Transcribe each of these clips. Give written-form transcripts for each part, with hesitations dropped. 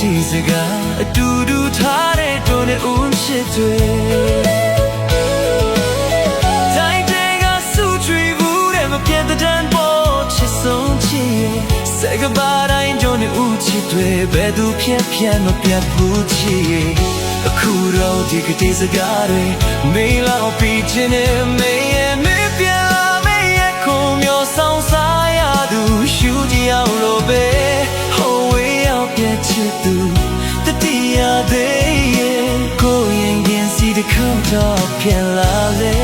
တိစကားအတူတူထားတဲ့တို့နဲ့ဦးရှိတွေတိုင်းတွေကစုချွေဘူးတဲ့မပြတ်တဲ့တန်ပေါ်ချစ်ဆုံးချစ်ရဲ့စကားပါတိုင်းတို့နဲ့ဦးချစ်တွေဘယ်သူဖြတ်ဖြတ်မပြတ်ဘူးချစ်ရဲ့အခုတော့ဒီကတိစကားတွေမေးလောက်ပြီးခြင်းနဲ့မေးရဲ့မေးပြမေးရဲ့ခုံမျိုးဆောင်စားရသူရှူကြည့်အောင်လို့ပဲဟိုဝေးရောက်ပြချစ်သူတတိယသေးရဲ့ကိုရင်ရင်စီတခေါက်တော့ပြန်လာလေ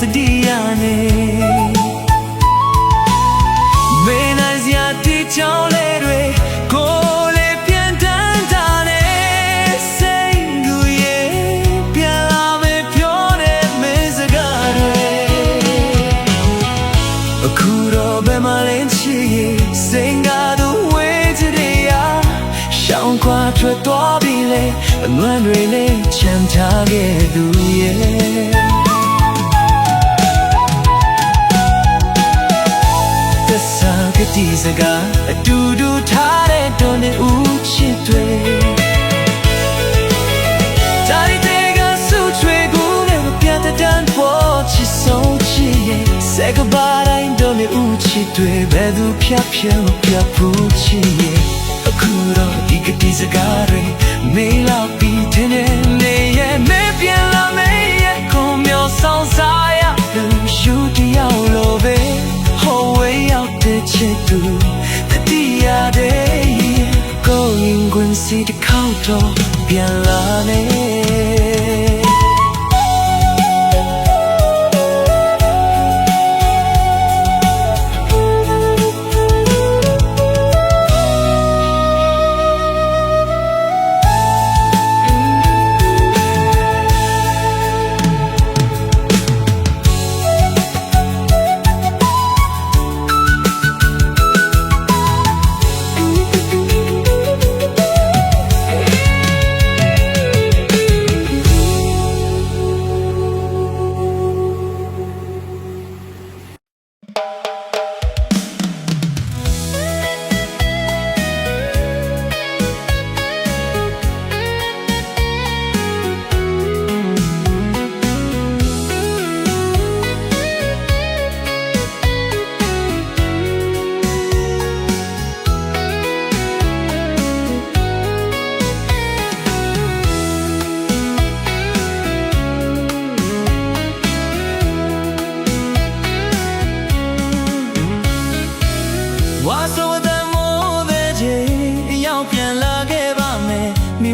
တတိယနဲ့မေးနိုင်စရာတိချောင်းလေးတွေကိုလေးပြန်တန်းတာနဲ့စိတ်ကူရဲ့ပြန်လာမယ်ပြောတဲ့မင်းစကားတွေအခုတော့ဘယ်မှလင်းချီစိတ်ကားသူဝေးတရားရှောင်းခွာထွက်သွားပြီလေအငွမ်းတွေလေးချမ်းထားခဲ့သူရဲ့ကတိစကားအတူတူထားတဲ့တို့နဲ့ဦးချစ်တွေတိုင်းတွေကစုချွေကူနဲ့မပြတ်တဲ့တန်ပေါ်ချစ်ဆုံးချစ်ရဲ့စကားပါတိုင်းတို့နဲ့ဦးချစ်တွေဘယ်သူဖြတ်ဖြတ်မပြတ်ဘူးချစ်ရဲ့အခုတော့ဒီကတိစကားတွေမေးလောက်ပြီးတဲ့နေရဲ့မေးပြန်လာမေးရဲ့ခုံမျိုးဆောင်စားရလူရှူတရားလိုပဲဟိုဝေးရောက်တဲ့ချစ်သူတတိယတဲ့ကိုရင်ကွန်စီတခေါက်တော့ပြန်လာနေ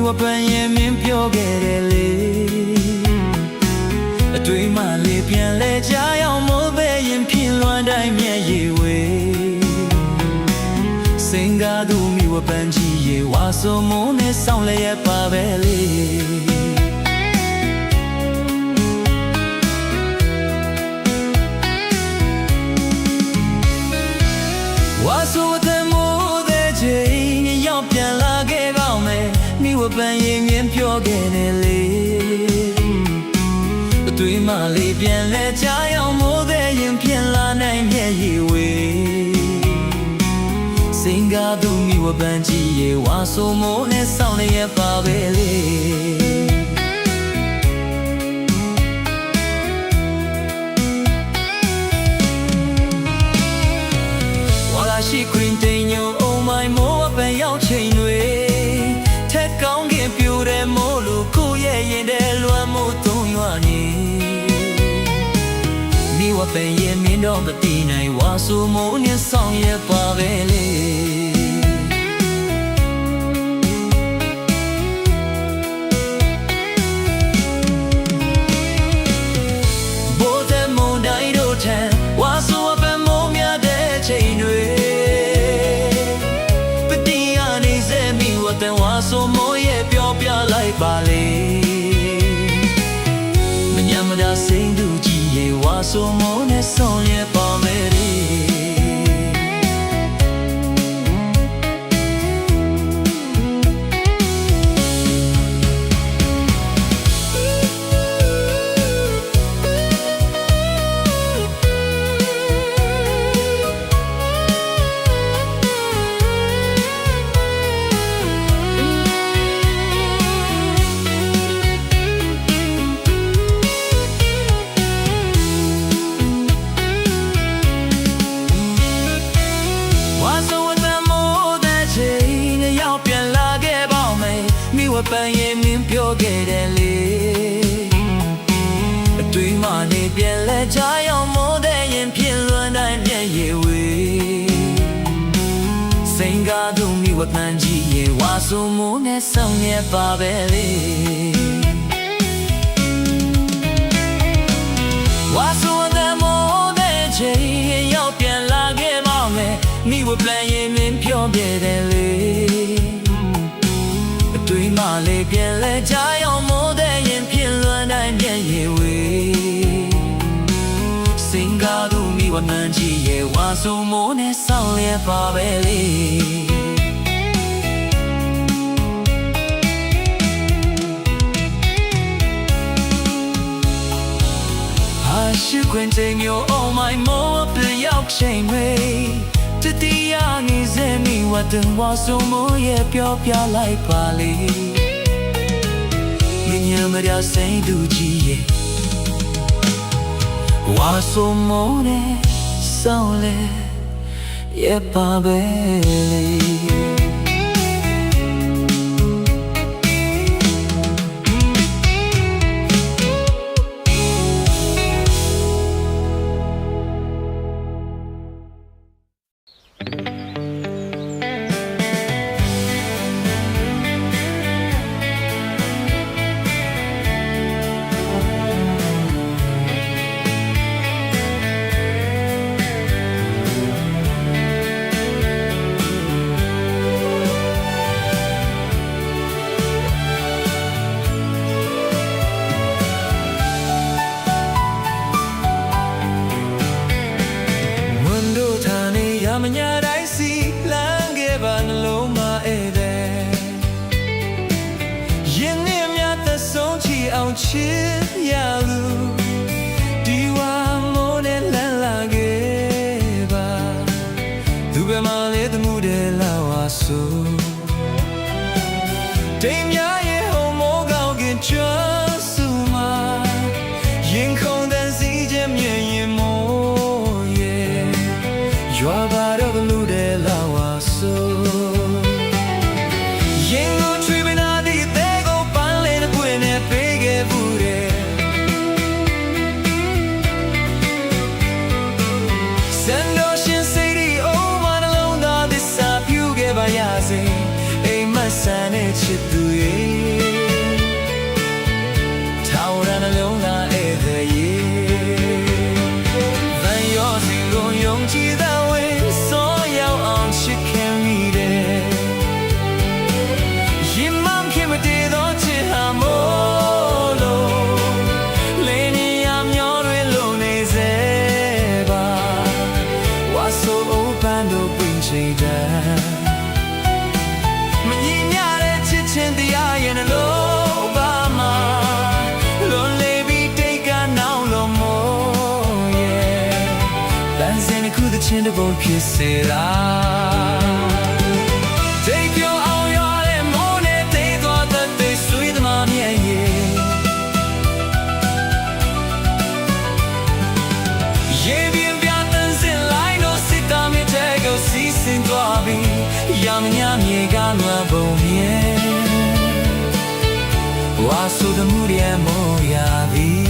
ဝပန်ရင်မင်းပြောခဲ့တယ်လေအတွေ့မှလေပြန်လဲကြအောင်မိုးပဲရင်ဖြစ်လွမ်းတိုင်းမျက်ရည်ဝေစင်ကားသူမိဝပန်ကြီးရေဝါဆိုမုန်းနဲ့ဆောင်းလဲရပါပဲလေဝါဆိုတဲ့မိုးတဲ့ချိန်ရောက်ပြန်လာခဲ့ကောင်းမယ်မိဝပန်ရင်မြင်ပြောခဲ့တယ်လေအတွေ့မှလေးပြန်လဲကြအောင်မိုးတဲ့ရင်ပြန်လာနိုင်မျက်ရည်ဝေစင်ကားသူမိဝပန်ကြီးရေဝါဆိုမိုးနဲ့ဆောင်းနေရပါပဲလေရှိခွင်တင်ညိုအိုမိုင်မိုးအပန်ရောက်ချိန်တွေထက်ကောင်းခင်ပြူတဲ့မိုးလူကိုရဲ့ရင်တဲ့လွမ်းမိုးသုံးရွာနေမိဝပန်ရဲ့မင်းတော်မတီးနိုင်ဝါဆူမိုးနဲ့ဆောင်ရပါပဲလေ ဆိုမိုးရဲ့ပြောပြလိုက်ပါလေမညမတာစိန်သူကြီးရဲ့ဝါဆိုမိုးနဲ့ဆောင်ရပါမယ်လေပန်းရင်မင်းပြောခဲ့တယ်လေအတွေ့မှနေပြန်လဲကြအောင်မိုးတဲ့ရင်ဖြစ်လွန်တိုင်းမျက်ရည်ဝေစိန်ကားသူမိဝပန်းကြီးရဲ့ဝါဆိုမိုးနဲ့ဆောင်ရပါပဲလေဝါဆိုတဲ့မိုးတဲ့ချိန်ရောက်ပြန်လာခဲ့ပါမယ်မိဝပန်းရင်မင်းပြောခဲ့တယ်လေတွေ့မှလေပြန်လဲကြအောင်မိုးတဲ့ရင်ဖြစ်လွန်တိုင်းမျက်ရည်ဝေစင်ကားသူမိဝနန်းကြီးရဲ့ဝါဆိုမိုးနဲ့ဆောင်လျက်ပါပဲလေဟာရှိခွင့်တဲ့မျိုး oh my မိုးပြန်ရောက်ချိန်မေတတိယငေးစဲမိဝတ်တင်ဝါဆိုမိုးရဲ့ပြောပြလိုက်ပါလေမြင်ရမရစိန်သူကြီးရဲ့ဝါဆိုမိုးနဲ့ဆောင်လေရဲ့ပါပဲလေမညာတိုင်းစီလမ်းခဲ့ပါနှလုံးမဧည့်သည်ရင်နဲ့မြတ်သဆုံးချီအောင်ချစ်ရလူဒီဝါမိုးနဲ့လမ်းလာခဲ့ပါသူပဲမလေးတမှုတဲ့လာဝါဆိုတိမ်များရဲ့ဟိုမိုးကောင်းကင်ကျွမ်းစုမှာရင်ခုန်တဲ့စီခြင်းမြင်ရင်မိုးရဲ့ရွာပါတော့လူတဲ့လာဝါဆိုရင်ကိုချွေးမနာသည့်တဲ့ကိုပန်းလေးတစ်ပွင့်နဲ့ပေးခဲ့ဘူးတဲ့စံတော်ရှင်စိတ်ဒီအိုးမနှလုံးသားသစ္စာပြုခဲ့ပါရစေအိမ်မဆန်တဲ့ချစ်သူရဲ့ထောင်ရနှလုံးသားဧည့်သည်ရဲ့ဗန်ရောစင်ကိုယုံကြည်တဲ့မညီမျှတဲ့ချစ်ချင်းတရားရဲ့နှလုံးပါမှာလွန်လေပြီးတိတ်ကနောင်လို့မို့ရဲ့လမ်းစဉ်တစ်ခုတစ်ချင်းတစ်ပုံဖြစ်စေလားတိတ်ပြောအောင်ရတဲ့မိုးနဲ့တိတ်သွားတဲ့သိဆွေးသမားမြဲရဲ့ရေပြင်းပြတန်းစင်လိုက်တော့စစ်တာမြဲတဲ့ကိုစီးစင်သွားပြီးရမညာမြေကလွန်ပုံမြဲဝါဆိုတဲ့မှုရဲ့မိုးရသည်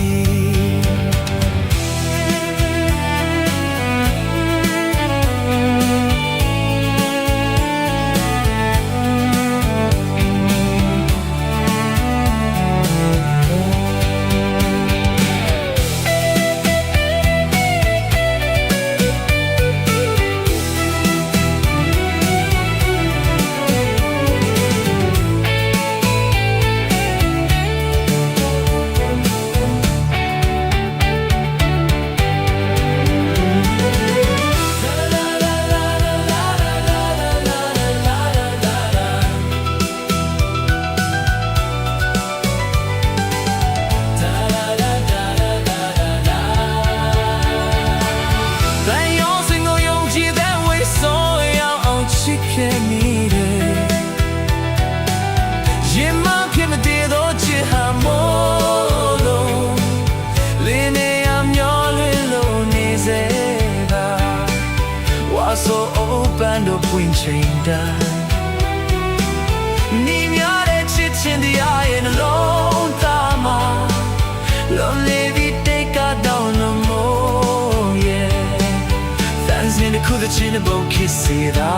တိုင်း你များတဲ့ချစ်ချင်းတရားရဲ့နှလုံးသားမှာလုံးလေးပြီးတိတ်ကတော့လို့မို့ရဲ့သန်စင်တစ်ခုတစ်ချင်းနဲ့ဘုံခစ်စီတာ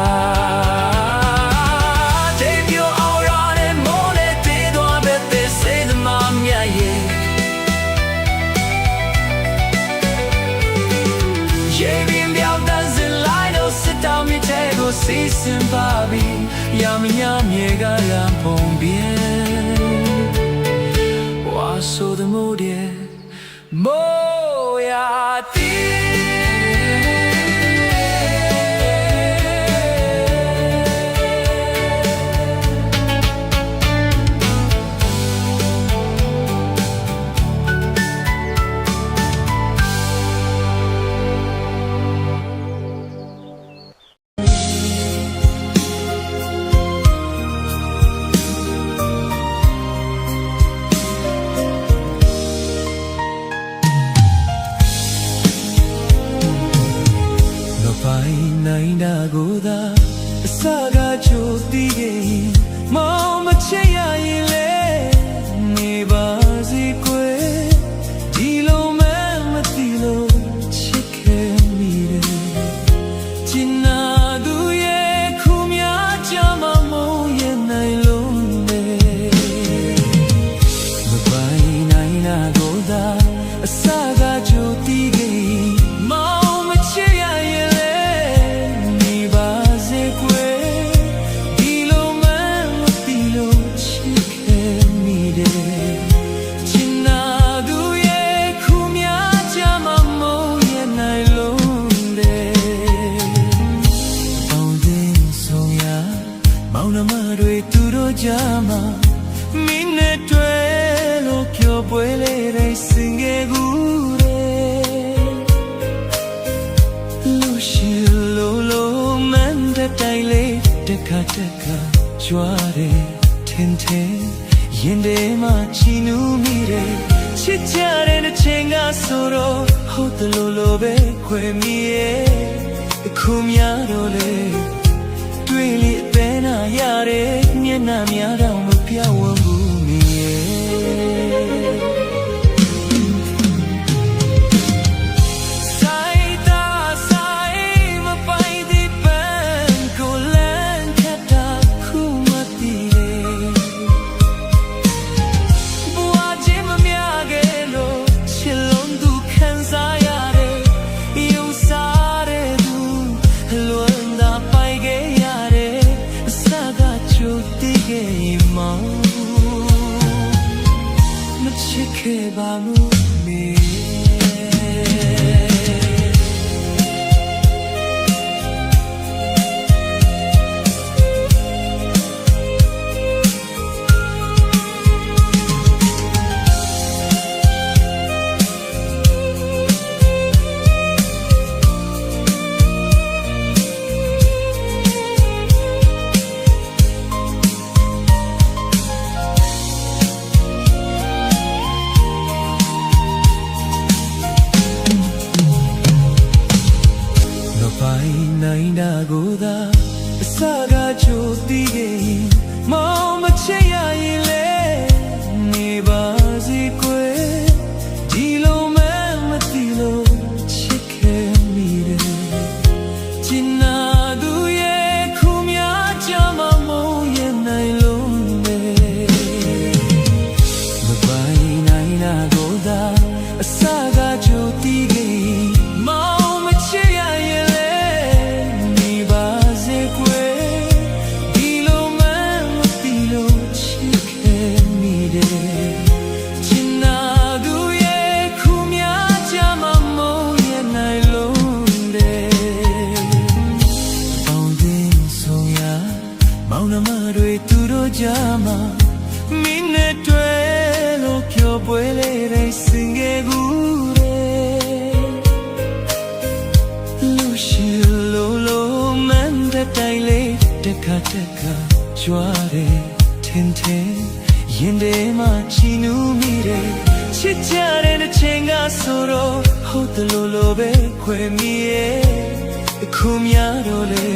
စီစဉ်ပါပြီရမညမြေကရပုံပြဲဝါဆိုတဲ့မိုးတဲ့မိုးရာတီနိုင်တာကိုသာအစကချိုတီးခဲ့ရင်မောင်မချစ်ရရင်လေနေပါစေကွယ်ဒီလိုမှမသိလို့ချစ်ခဲ့မိတယ်ချင်နာသူရဲ့ခုများကြမှာမုန်းရနိုင်လို့လေမပိုင်နိုင်တာကိုသာအစကချိုတီးခဲ့ရင်မောင်မချစ်ရရင်ကြမှာမင်းနဲ့တွေ့လို့ပြောပွဲလေးတိုင်းစင်ခဲ့ကူတယ်လူရှိလို့မန်တဲ့တိုင်းလေးတခါကြွားတယ်ထင်ရင်ထဲမှာချီနူးမိတယ်ချစ်ကြတဲ့ချိန်ကဆိုတော့ဟုတ်တယ်လို့ပဲခွေမိရဲ့အခုများတော့လေတွေ့လေပဲနာရတဲ့မျက်နှာများတော့မပြောင်းဘူးမင်းရဲ့ဆိုင်တာဆိုင်မပိုင်ဒီပန်ကိုလန်ခတ်တာခုမတည်လေဘဝချင်းမမြခဲ့လို့ချစ်လုံးသူခံစားရတယ်ယုံစားတဲ့သူလွန်တာပိုင်ခဲ့ရတယ်အစကချိုတီးခဲ့မောင်မချစ်ခဲ့ပါဘူးမေနိုင်တာကိုသာအစကချိုတီးခဲ့ရင်မောင်မချစ်ရရင်လေနေပါစေကွယ်ဒီလိုမှမသိလို့ချစ်ခဲ့မိတယ်ချင်နာသူရဲ့ခုများကြမှာမုန်းရနိုင်လို့လေမပိုင်နိုင်တာကိုသာအစကချိုတီးခဲ့ရင်မောင်မချစ်ရရင်ကြမှာမင်းနဲ့တွေ့လို့ပြောပွဲလေးတိုင်းစင်ခဲ့ကူတယ်လူရှိလို့မန်တဲ့တိုင်းလေးတခါကြွားတယ်ထင်ရင်ထဲမှာချီနူးမိတယ်ချစ်ကြတဲ့ချိန်ကဆိုတော့ဟုတ်တယ်လို့ပဲခွေမိရဲ့အခုများတော့လေ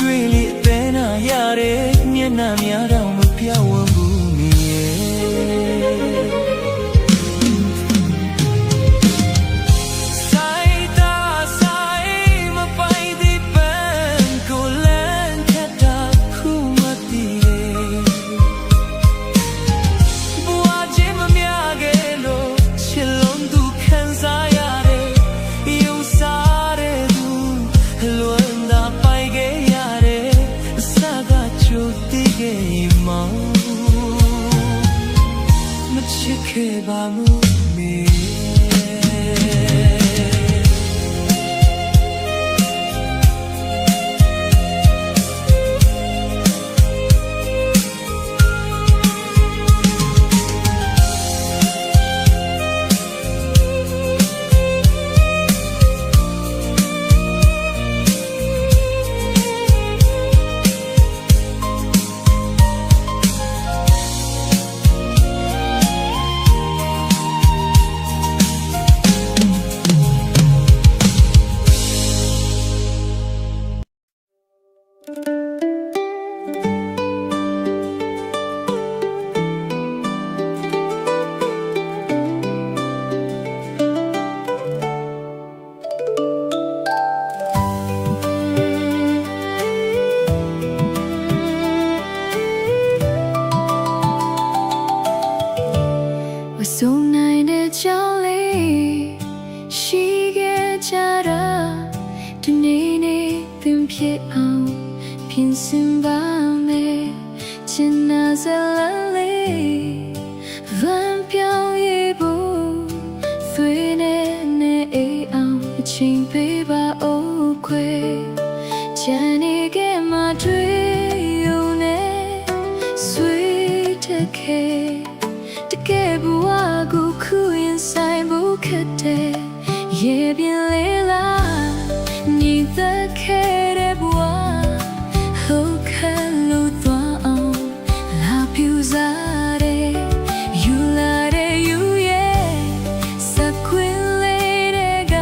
တွေ့လေအသေးနာရတဲ့မျက်နှာများတော့မပြောင်းဘူးမင်းရဲ့ဆိုင်တာဆိုင်မပိုင်ဒီပန်ကိုလန်ခတ်တာခုမတည်ဘဝချင်းမမြခဲ့လို့ချစ်လုံးသူခံစားရတယ်ယုံစားတဲ့သူလွန်တာပိုင်ခဲ့ရတယ်အစကချိုတည်ခဲ့မှမချစ်ခဲ့ပါဘူးမင်းဆုံနိုင်တဲ့ကြောင်းလေးရှိခဲ့ကြတာဒီနေ့နေ့သင်ဖြစ်အောင်ပြင်ဆင်ပါမယ်ချင်နာစလန်လေးဗန်ပြောင်းရဖို့သွေးနဲ့အေးအောင်အချိန်ပေးပါဦးခွေချန်နေခဲ့မှတွေ့ုံနဲ့ဆွေးတဲ့ခဲတကယ်ဘဝကိုခုရင်ဆိုင်ဖို့ခက်တယ်ရေပြင်းလေးလားညီသက်ခဲ့တဲ့ဘဝဟုတ်ခက်လို့သွားအောင်လာပြူစားတယ်ယူလာတဲ့ယူရဲ့စခွင်လေးတွေက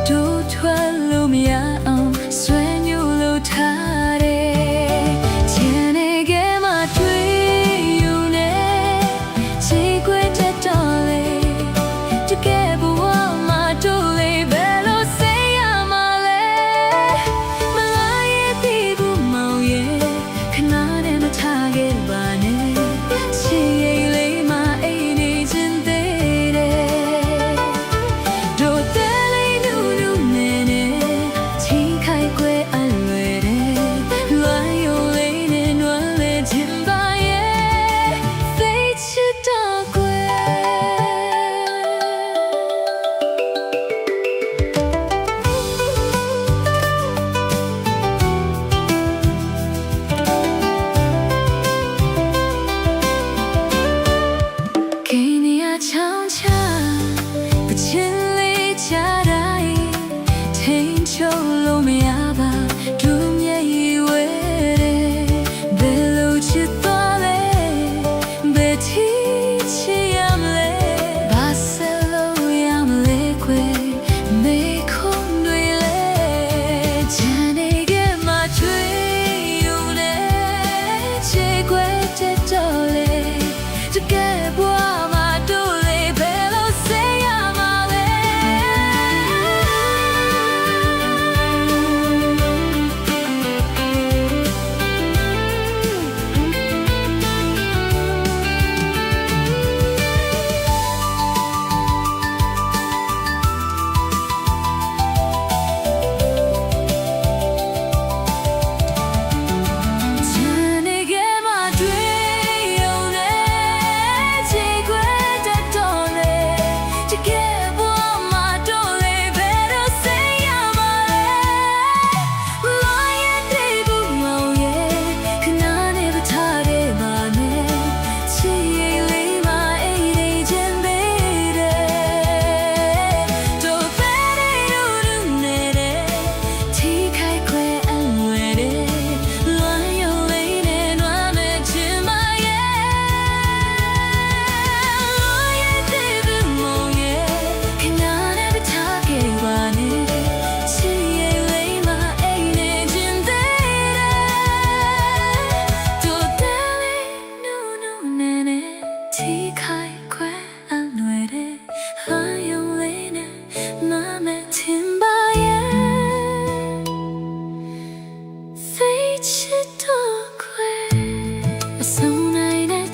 တို့ထွက်လို့မရအောင်ဆွဲညှို့လို့ထားတယ်ချင်နေခဲ့မှတွေ့ချ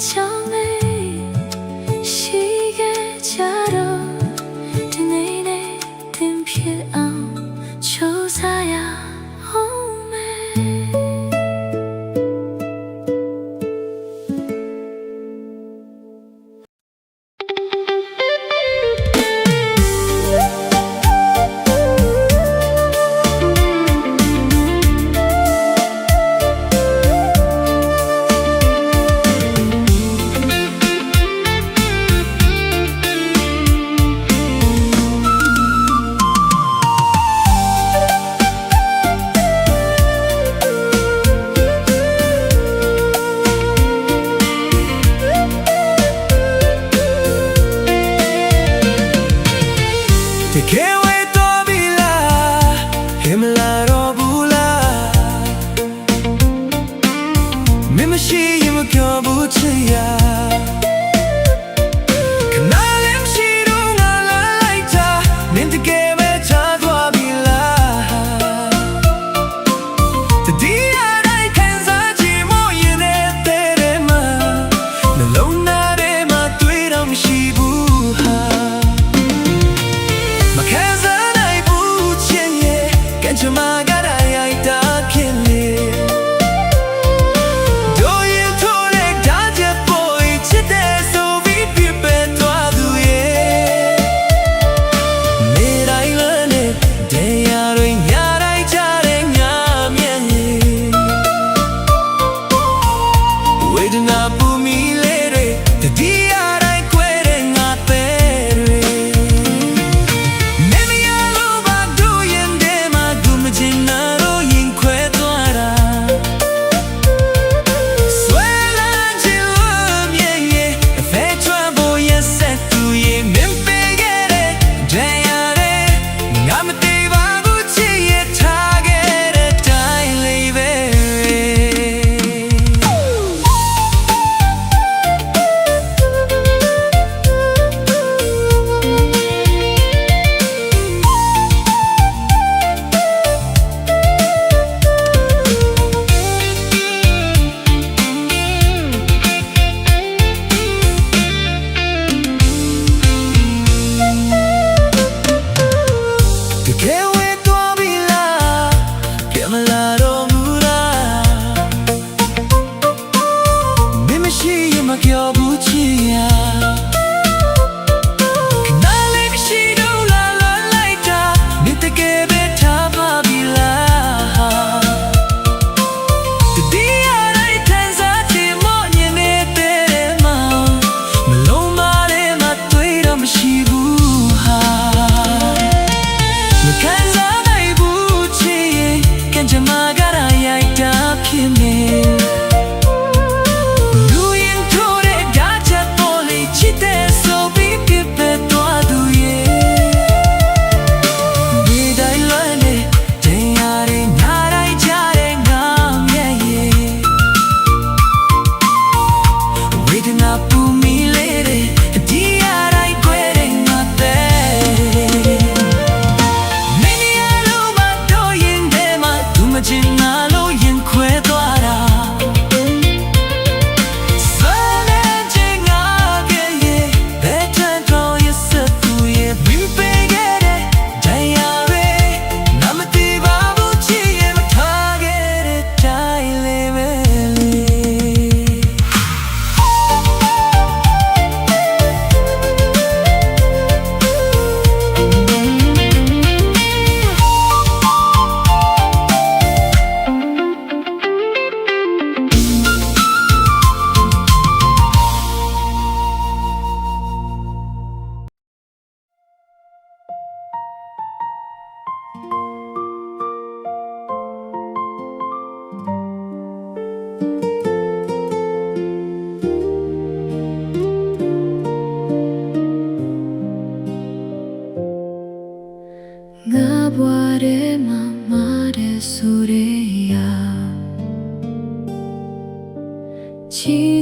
ချောင်းလေးရှိခဲ့ကြတော့ဒီနေ့နဲ့တင်ဖြစ်အောင်ချိုးစားရအောင်မယ်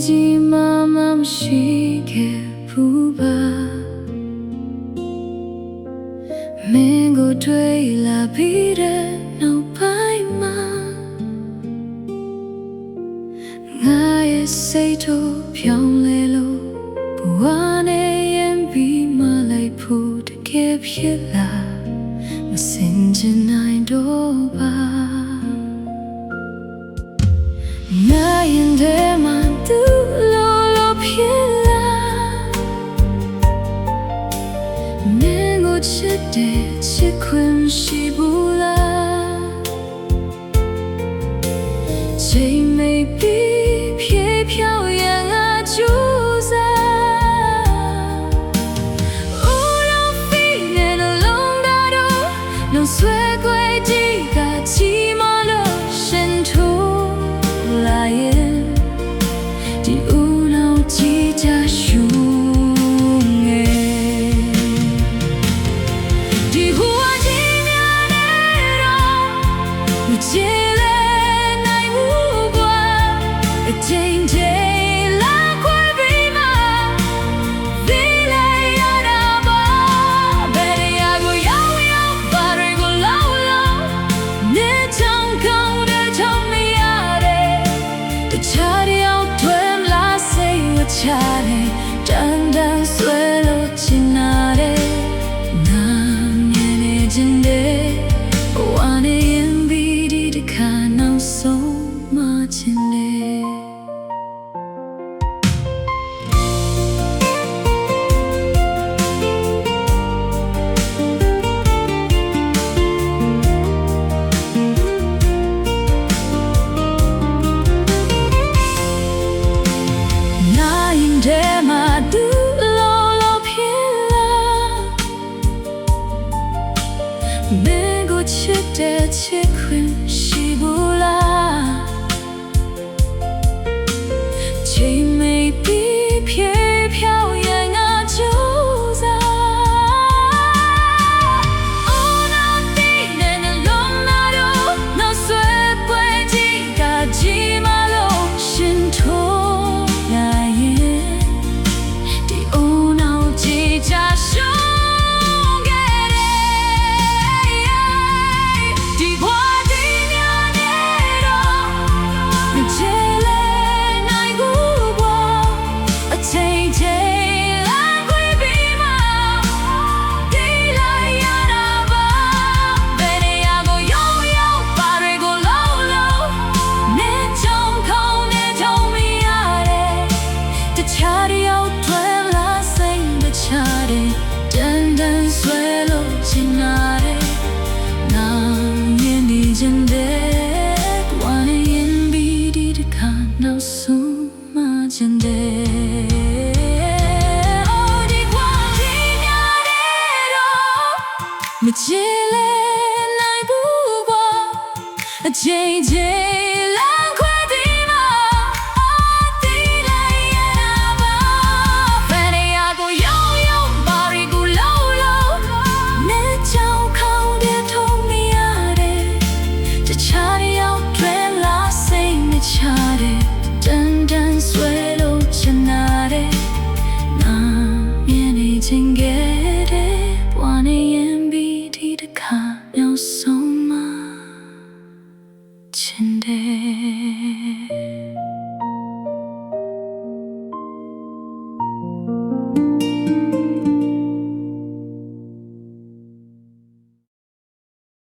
ကြီးမားမှမရှိခဲ့ဘူးပါမင်းကိုတွေ့လာပြီးတဲ့နောက်ပိုင်းမှာငါရဲ့စိတ် ဖြောင်းလဲလို့ဘဝနဲ့ရင်ပြီးမှလိုက်ဖို့တကယ်ဖြစ်လာမစင်ချင်နိုင်တော့ပါနိုင်ရင်တည်းမှသူလိုဖြစ်လာမင်းကိုချစ်တဲ့ချစ်ခွင့်ရှိဘူးလားချိန်မေးပြီးဖြေဖြောင်းရန်ငါကြိုးစား弄碎轨迹个寂寞了深处来也第五楼几家兄哎第五啊几年的肉你接了奈无关渐渐拉快比嘛未来要打吧别的呀个要ချတယ်တန်တန်ဆွဲလို့ချင်နာတယ်နာမြင်နေခြင်းတဲ့ဘဝနဲ့ရင်ပြီးဒီတစ်ခါနောက်ဆုံးမှချင်တယ်တဲ့မှာသူလိုဖြစ်လာမင်းကိုချစ်တဲ့ချစ်ခွင့်ရှိဘူးလားချိန်မေးပြီးဖြေဖြောင်းရန်ငါကြိုးစားOh noတဲ့နှလုံးသားတော့နောက်ဆွဲပွဲကြီးကကြီးမလို့ရှင်ထိုးလာရဲ့နောက်ဆုံးမှချင်တယ်Ohဒီကွာဒီများတဲ့တော့မချစ်လဲနိုင်ဘူးပေါ့အချိန်ချင်းလမ်းခွဲဒီမှာတီးလိုက်ရတာပါဘယ်နေရာကိုရောက်ရောက်ဘာတွေကိုလုံးလုံးနဲ့ကြောင်ခေါင်းပြထုံးမရတယ်တခြားတယောက်တွေလာစိတ်မချတယ်တန်တန်ဆွဲလို့ချင်နာတယ်နာမြင်နေခြင်းကတဲ့ဘဝနဲ့ရင်ပြီးဒီတစ်ခါနောက်ဆုံးမှချင်တယ်